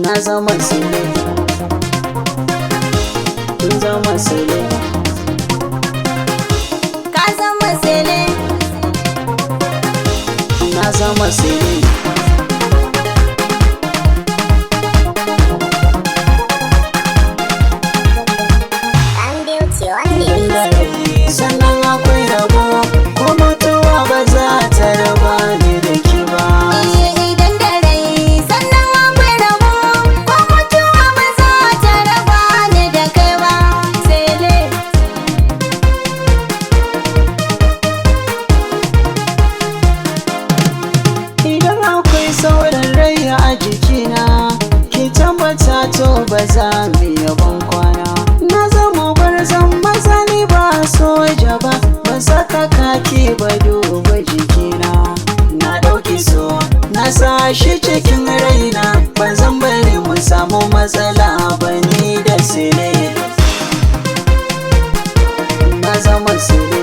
na zama sile, kin zama sile, ka zama sele, na zama sile. ɗan beauty wanda Sannan akwai rabo ko mutuwa ba za ta raba ni da ki ba. idan da rai sannan akwai rabo ko mutuwa ba za ta raba ni da kai ba sele. Idan akwai sauran rai a jikina, ki tabbata to ba za mu yi ban kwana. Na zama gwarzon maza ni ba soja ba, ban saka kaki ba duba jikina. Na ɗauki so, na sa shi cikin raina, ban zan bari mu samu matsala ba ni da sile. Na zama sile.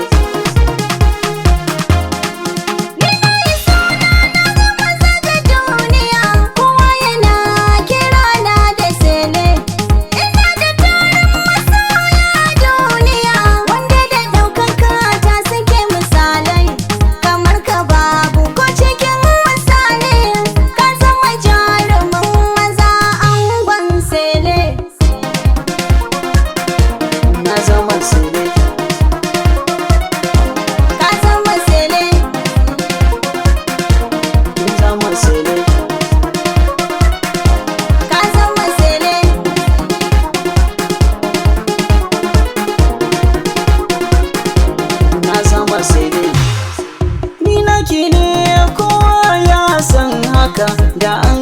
Ni naki ne kowa ya san haka, da an